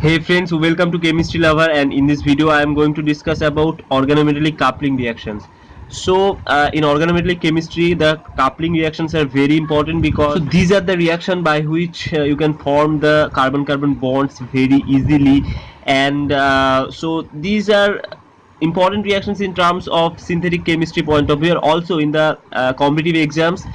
Hey friends, welcome to Chemistry Lover, and in this video I am going to discuss about organometallic coupling reactions. So in organometallic chemistry, the coupling reactions are very important because these are the reaction by which you can form the carbon-carbon bonds very easily, and so these are important reactions in terms of synthetic chemistry point of view. Also in the competitive exams,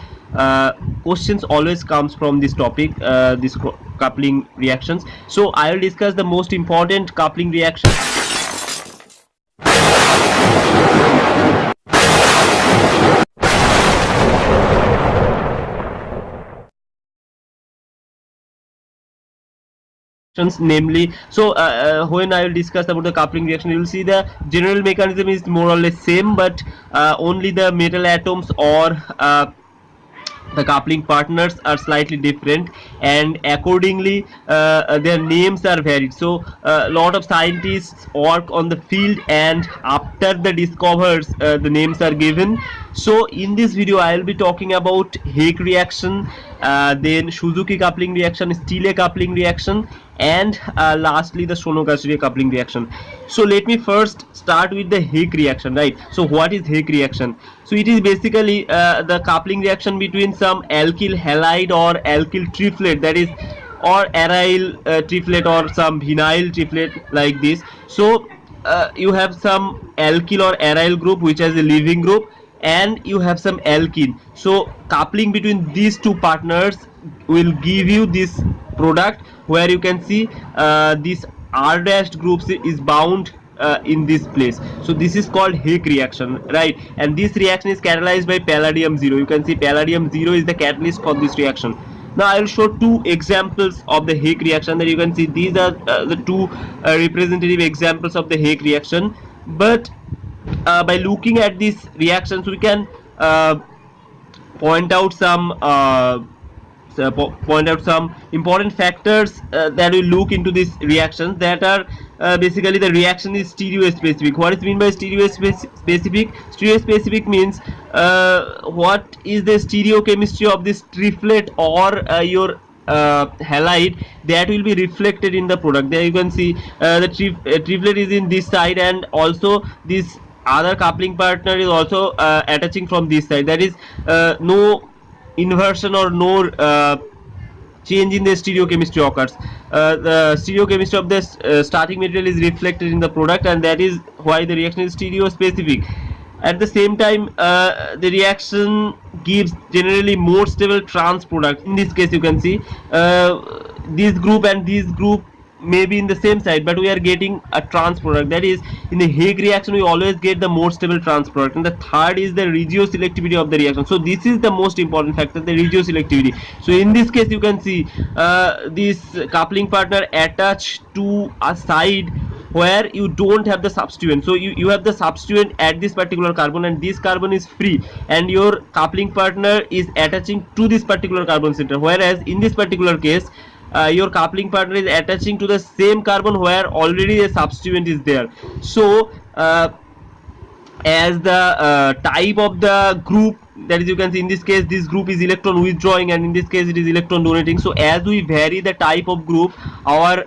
questions always comes from this topic, this coupling reactions. So I will discuss the most important coupling reaction. Namely, when I will discuss about the coupling reaction, you will see the general mechanism is more or less same, but only the metal atoms or the coupling partners are slightly different, and accordingly their names are varied. So a lot of scientists work on the field, and after the discovers the names are given. So in this video I will be talking about Hake reaction, then Suzuki coupling reaction, Stila coupling reaction, and lastly the Sono-Kashiri coupling reaction. So let me first start with the Hake reaction, right? So what is Hake reaction? So it is basically the coupling reaction between some alkyl halide or alkyl triplet, that is, or aryl triplet or some vinyl triplet, like this. So you have some alkyl or aryl group which has a leaving group, and you have some alkene. So coupling between these two partners will give you this product where you can see this R dashed groups is bound in this place. So this is called Hake reaction, right? And this reaction is catalyzed by palladium 0. You can see palladium 0 is the catalyst for this reaction. Now I will show two examples of the Hake reaction that you can see. These are the two representative examples of the Hake reaction. But by looking at these reactions, we can point out some important factors that we look into these reactions, that are basically the reaction is stereospecific. What is mean by stereospecific? Stereospecific means what is the stereochemistry of this triplet or your halide that will be reflected in the product. There you can see the triplet is in this side, and also this other coupling partner is also attaching from this side. That is no inversion or no change in the stereochemistry occurs. The stereochemistry of the starting material is reflected in the product, and that is why the reaction is stereospecific. At the same time, the reaction gives generally more stable trans product. In this case, you can see this group and this group may be in the same side, but we are getting a trans product. That is, in the Hake reaction we always get the more stable trans product. And the third is the regioselectivity of the reaction. So this is the most important factor, the regioselectivity. So in this case you can see this coupling partner attached to a side where you don't have the substituent. So you have the substituent at this particular carbon, and this carbon is free, and your coupling partner is attaching to this particular carbon center. Whereas in this particular case, your coupling partner is attaching to the same carbon where already a substituent is there. So as the type of the group, that is, you can see in this case this group is electron withdrawing, and in this case it is electron donating. So as we vary the type of group, our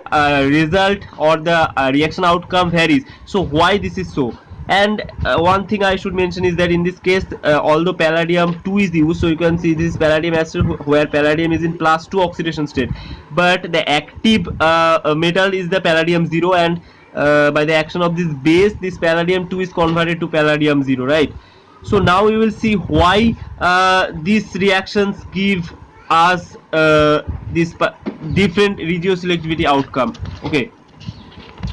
result or the reaction outcome varies. So why this is so? And one thing I should mention is that in this case, although palladium 2 is used, so you can see this palladium ester where palladium is in +2 oxidation state, but the active metal is the palladium 0, and by the action of this base, this palladium 2 is converted to palladium 0, right? So now we will see why these reactions give us this different regioselectivity outcome. Okay.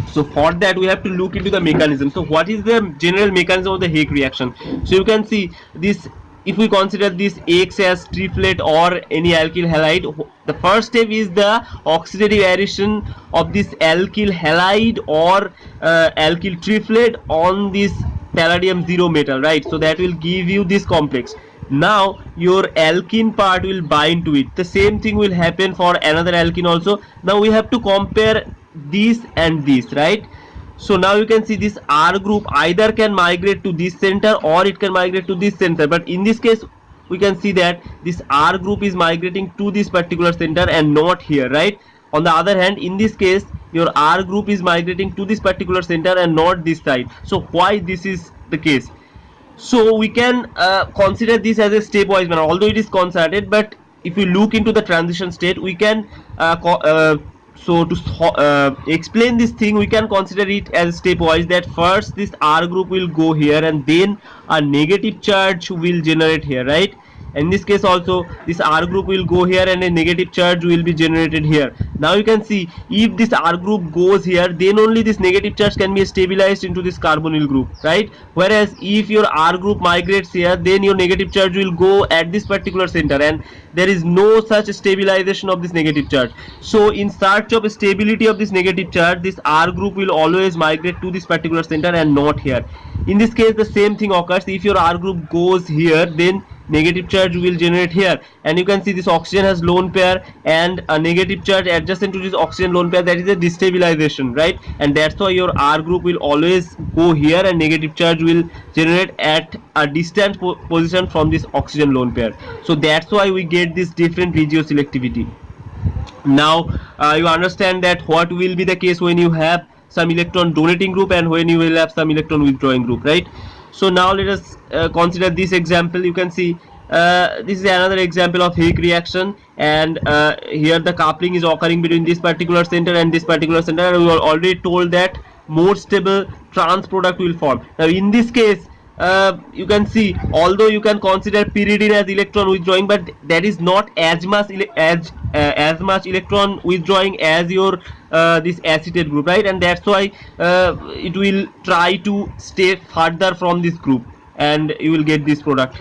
So for that we have to look into the mechanism. So what is the general mechanism of the Hake reaction? So you can see this, if we consider this X as triplet or any alkyl halide, the first step is the oxidative addition of this alkyl halide or alkyl triplet on this palladium 0 metal, right? So that will give you this complex. Now your alkene part will bind to it. The same thing will happen for another alkene also. Now we have to compare this and this, right? So now you can see this R group either can migrate to this center or it can migrate to this center, but in this case we can see that this R group is migrating to this particular center and not here, right? On the other hand, in this case your R group is migrating to this particular center and not this side. So why this is the case? So we can consider this as a stepwise manner, although it is concerted, but if we look into the transition state, we can so to explain this thing, we can consider it as stepwise, that first this R group will go here and then a negative charge will generate here, right? In this case also this R group will go here and a negative charge will be generated here. Now you can see if this R group goes here, then only this negative charge can be stabilized into this carbonyl group, right? Whereas if your R group migrates here, then your negative charge will go at this particular center and there is no such stabilization of this negative charge. So in search of stability of this negative charge, this R group will always migrate to this particular center and not here. In this case the same thing occurs. If your R group goes here, then negative charge will generate here, and you can see this oxygen has lone pair and a negative charge adjacent to this oxygen lone pair, that is a destabilization, right? And that's why your R group will always go here and negative charge will generate at a distant position from this oxygen lone pair. So that's why we get this different regioselectivity. Now you understand that what will be the case when you have some electron donating group and when you will have some electron withdrawing group, right? So now let us consider this example. You can see this is another example of Higg reaction, and here the coupling is occurring between this particular center and this particular center, and we were already told that more stable trans product will form. Now in this case you can see, although you can consider pyridine as electron withdrawing, but that is not as much electron withdrawing as your this acetate group, right? And that's why it will try to stay further from this group and you will get this product.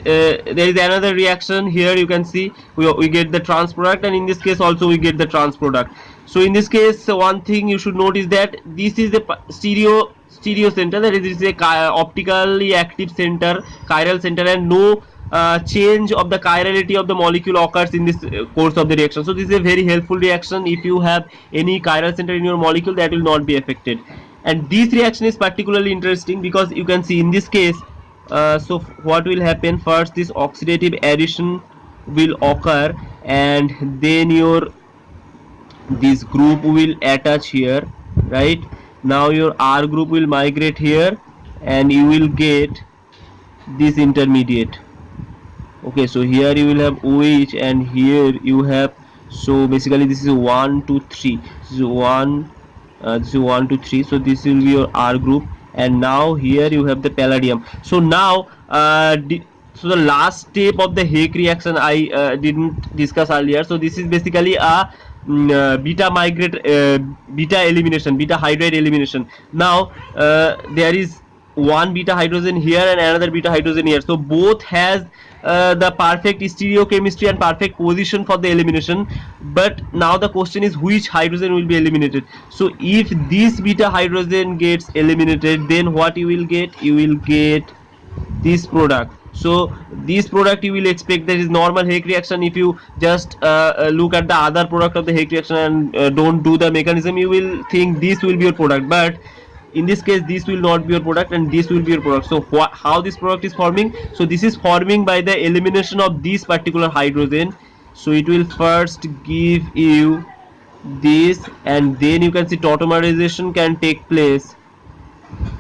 There is another reaction here. You can see we get the trans product, and in this case also we get the trans product. So in this case one thing you should note is that this is the stereo center, that is a optically active center, chiral center, and no change of the chirality of the molecule occurs in this course of the reaction. So this is a very helpful reaction. If you have any chiral center in your molecule, that will not be affected. And this reaction is particularly interesting because you can see in this case so what will happen, first this oxidative addition will occur and then your this group will attach here, right? Now your R group will migrate here and you will get this intermediate. Okay, so here you will have OH and here you have, so basically this is 1 2 3, this is 1 2 3, so this will be your R group, and now here you have the palladium. So now so the last step of the Higg reaction I didn't discuss earlier. So this is basically a beta elimination, beta hydride elimination. Now there is one beta hydrogen here and another beta hydrogen here, so both has the perfect stereochemistry and perfect position for the elimination. But now the question is which hydrogen will be eliminated. So if this beta hydrogen gets eliminated, then what you will get? You will get this product. So this product you will expect that is normal Higg reaction. If you just look at the other product of the Higg reaction and don't do the mechanism, you will think this will be your product, but in this case this will not be your product and this will be your product. So how this product is forming? So this is forming by the elimination of this particular hydrogen. So it will first give you this, and then you can see tautomerization can take place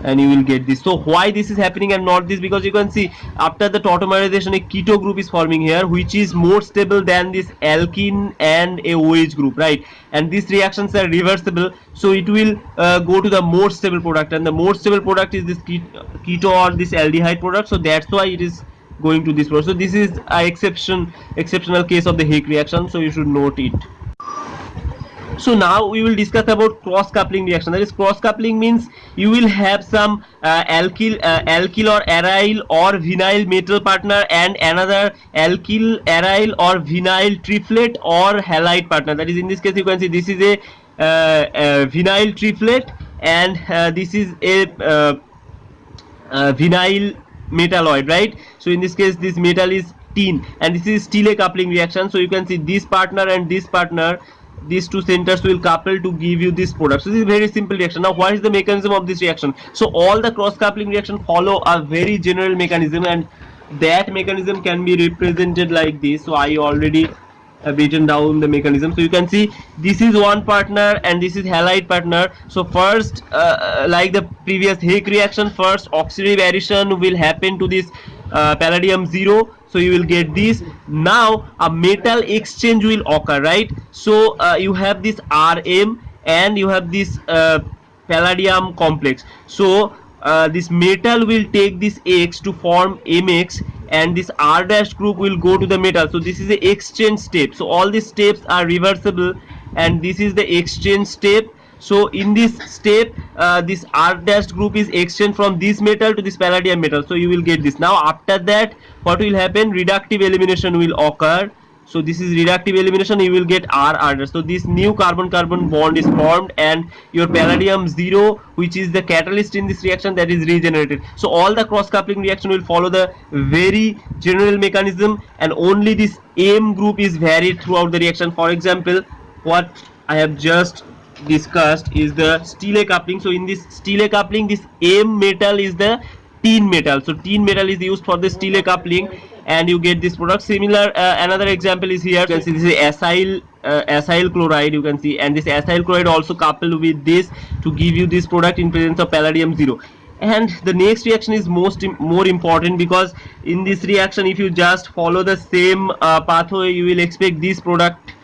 and you will get this. So why this is happening and not this? Because you can see after the tautomerization a keto group is forming here, which is more stable than this alkene and a OH group, right? And these reactions are reversible, so it will go to the more stable product, and the more stable product is this keto or this aldehyde product. So that's why it is going to this product. So this is a exceptional case of the Higg reaction, so you should note it. So now we will discuss about cross coupling reaction. That is, cross coupling means you will have some alkyl or aryl or vinyl metal partner and another alkyl, aryl or vinyl triplet or halide partner. That is, in this case you can see this is a vinyl triplet and this is a vinyl metalloid, right? So in this case this metal is tin, and this is Stila coupling reaction. So you can see this partner and this partner, these two centers will couple to give you this product. So this is a very simple reaction. Now what is the mechanism of this reaction? So all the cross coupling reaction follow a very general mechanism, and that mechanism can be represented like this. So I already written down the mechanism. So you can see this is one partner and this is halide partner. So first like the previous Hake reaction, first oxidative addition will happen to this palladium 0, so you will get this. Now a metal exchange will occur, right? So you have this Rm and you have this palladium complex. So this metal will take this X to form Mx, and this R dash group will go to the metal. So this is the exchange step. So all these steps are reversible, and this is the exchange step. So in this step this R dash group is exchanged from this metal to this palladium metal, so you will get this. Now after that what will happen, reductive elimination will occur. So this is reductive elimination, you will get R. So this new carbon carbon bond is formed, and your palladium 0, which is the catalyst in this reaction, that is regenerated. So all the cross coupling reaction will follow the very general mechanism, and only this M group is varied throughout the reaction. For example, what I have just discussed is the Stila coupling. So in this Stila coupling, this M metal is the tin metal. So tin metal is used for the Stila coupling, and you get this product. Similar another example is here. You can see this is acyl chloride, you can see, and this acyl chloride also coupled with this to give you this product in presence of palladium 0. And the next reaction is more important, because in this reaction if you just follow the same pathway, you will expect this product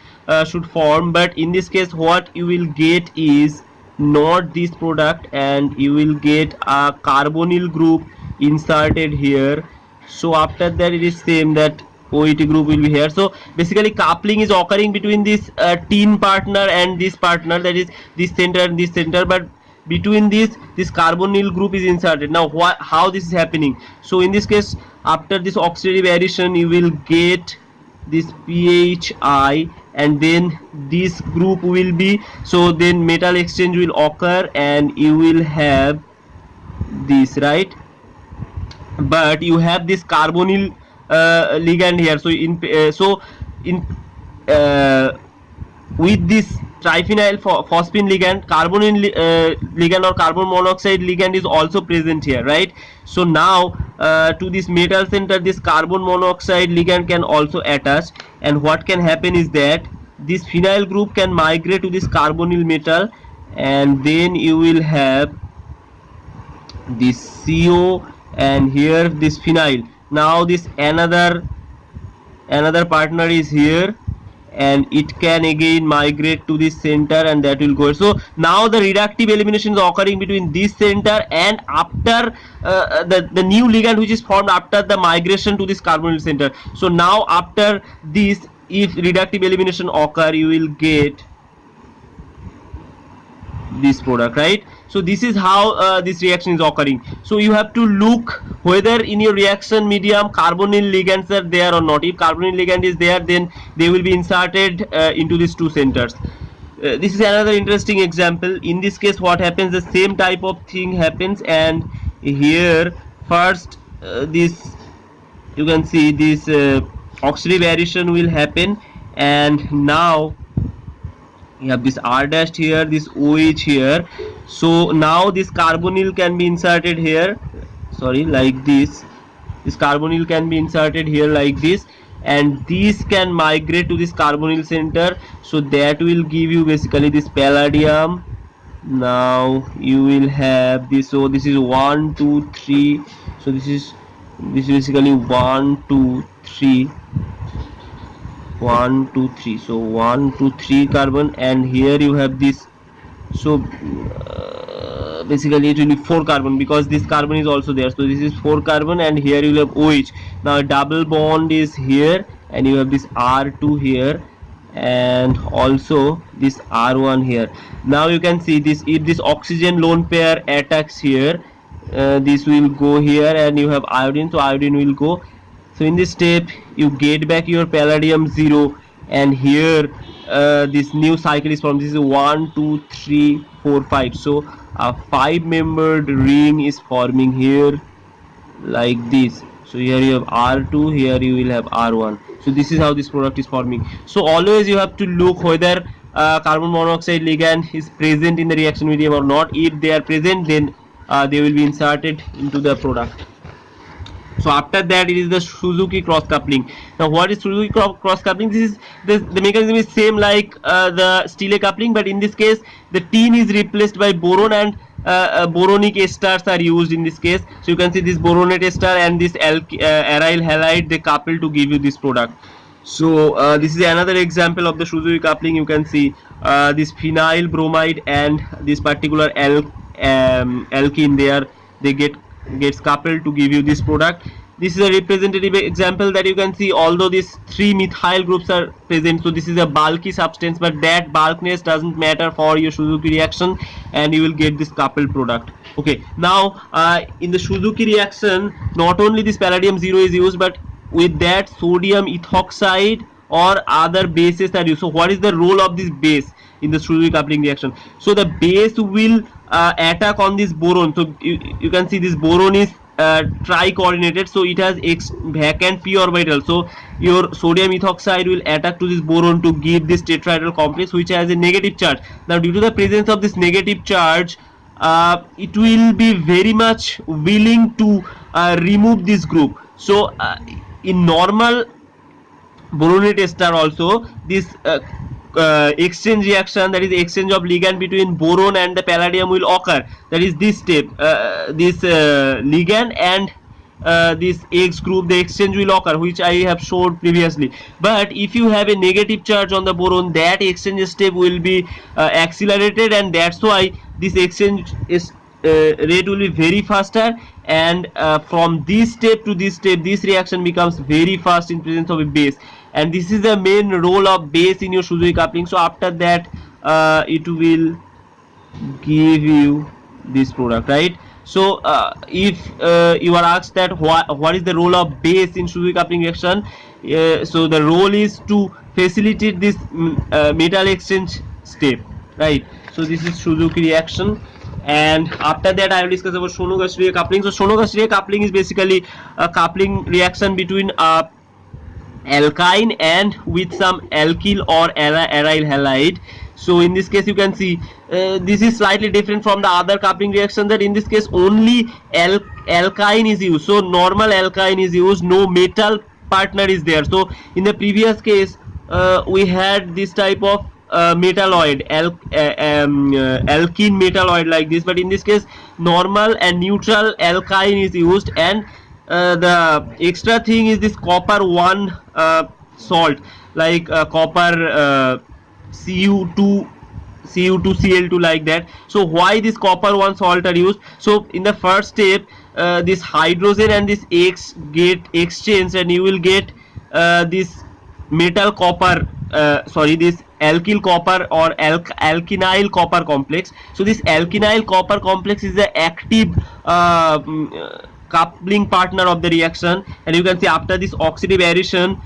should form, but in this case what you will get is not this product, and you will get a carbonyl group inserted here. So after that it is same, that OET group will be here. So basically coupling is occurring between this tin partner and this partner, that is this center and this center, but between this carbonyl group is inserted. Now how this is happening? So in this case, after this oxidative addition, you will get this PHI, and then this group will be, so then metal exchange will occur and you will have this, right? But you have this carbonyl ligand here. So in with this triphenyl phosphine ligand, carbonyl ligand or carbon monoxide ligand is also present here, right? So now to this metal center, this carbon monoxide ligand can also attach, and what can happen is that this phenyl group can migrate to this carbonyl metal, and then you will have this CO, and here this phenyl. Now this another partner is here, and it can again migrate to this center, and that will go. So now the reductive elimination is occurring between this center and after the new ligand which is formed after the migration to this carbonyl center. So now after this, if reductive elimination occur, you will get this product, right? So this is how this reaction is occurring. So you have to look whether in your reaction medium carbonyl ligands are there or not. If carbonyl ligand is there, then they will be inserted into these two centers. This is another interesting example. In this case what happens, the same type of thing happens, and here first this, you can see this oxidative addition will happen, and now you have this R dash here, this OH here. So now this carbonyl can be inserted here, sorry, like this carbonyl can be inserted here like this, and this can migrate to this carbonyl center. So that will give you basically this palladium. Now you will have this, so this is 1 2 3, so this is basically 1 2 3, 1 2 3, so 1 2 3 carbon, and here you have this. So basically it will be 4 carbon, because this carbon is also there. So this is 4 carbon, and here you will have OH. Now double bond is here, and you have this R2 here, and also this R1 here. Now you can see this, if this oxygen lone pair attacks here, this will go here, and you have iodine, so iodine will go. So in this step you get back your palladium 0, and here this new cycle is formed. This is 1 2 3 4 5, so a 5-membered ring is forming here like this. So here you have R2, here you will have R1. So this is how this product is forming. So always you have to look whether carbon monoxide ligand is present in the reaction medium or not. If they are present, then they will be inserted into the product. So after that it is the Suzuki cross coupling. Now what is Suzuki cross coupling? This is the mechanism is same like the Stila coupling, but in this case the tin is replaced by boron, and boronic esters are used in this case. So you can see this boronate ester and this aryl halide, they couple to give you this product. So this is another example of the Suzuki coupling. You can see this phenyl bromide and this particular alkene there, they gets coupled to give you this product. This is a representative example that you can see, although these 3 methyl groups are present, so this is a bulky substance, but that bulkiness doesn't matter for your Suzuki reaction, and you will get this coupled product. Okay, now in the Suzuki reaction, not only this palladium 0 is used, but with that sodium ethoxide or other bases are used. So what is the role of this base in the Suzuki coupling reaction? So the base will attack on this boron. So you can see this boron is tri-coordinated, so it has vacant p orbital. So your sodium ethoxide will attack to this boron to give this tetrahedral complex, which has a negative charge. Now due to the presence of this negative charge, it will be very much willing to remove this group. So in normal boronate ester also, this exchange reaction, that is exchange of ligand between boron and the palladium, will occur. That is this step, this ligand and this X group, the exchange will occur, which I have showed previously. But if you have a negative charge on the boron, that exchange step will be accelerated, and that's why this exchange is rate will be very faster, and from this step to this step, this reaction becomes very fast in presence of a base, and this is the main role of base in your Suzuki coupling. So after that it will give you this product, right? So if you are asked that what is the role of base in Suzuki coupling reaction, so the role is to facilitate this metal exchange step, right? So this is Suzuki reaction. And after that I will discuss about Shonogashiriya coupling. So Shonogashiriya coupling is basically a coupling reaction between alkyne and with some alkyl or aryl halide. So in this case you can see this is slightly different from the other coupling reaction, that in this case only alkyne is used. So normal alkyne is used, no metal partner is there. So in the previous case we had this type of metalloid, alkene metalloid like this, but in this case normal and neutral alkyne is used, and the extra thing is this copper 1 salt, like copper Cu2 Cl2 like that. So why this copper 1 salt are used? So in the first step this hydrogen and this X get exchanged, and you will get this metal copper, this alkyl copper or alkynyl copper complex. So this alkynyl copper complex is the active coupling partner of the reaction, and you can see after this oxidative addition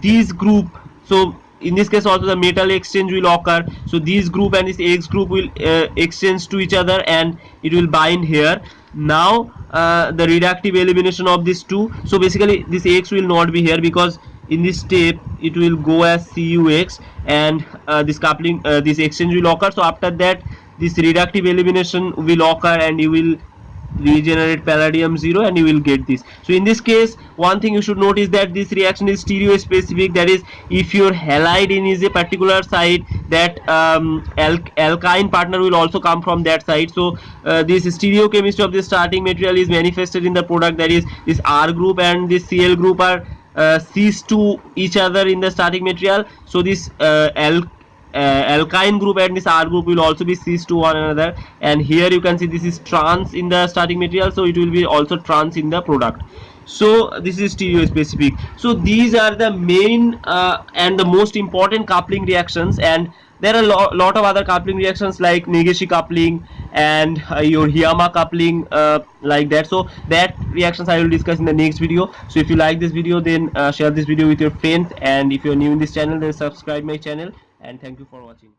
these group, so in this case also the metal exchange will occur. So this group and this X group will exchange to each other, and it will bind here. Now the reductive elimination of these two, so basically this X will not be here, because in this step it will go as CuX, and this coupling this exchange will occur. So after that this reductive elimination will occur, and you will regenerate palladium 0, and you will get this. So in this case one thing you should note is that this reaction is stereo specific, that is if your halide in is a particular side, that alkyne partner will also come from that side. So this stereochemistry of the starting material is manifested in the product, that is this R group and this Cl group are cis to each other in the starting material. So this alkyne group and this R group will also be cis to one another, and here you can see this is trans in the starting material, so it will be also trans in the product. So this is stereo specific. So these are the main and the most important coupling reactions, and there are a lot of other coupling reactions like Negishi coupling and your Hiyama coupling like that. So that reactions I will discuss in the next video. So if you like this video, then share this video with your friends, and if you are new in this channel, then subscribe my channel, and thank you for watching.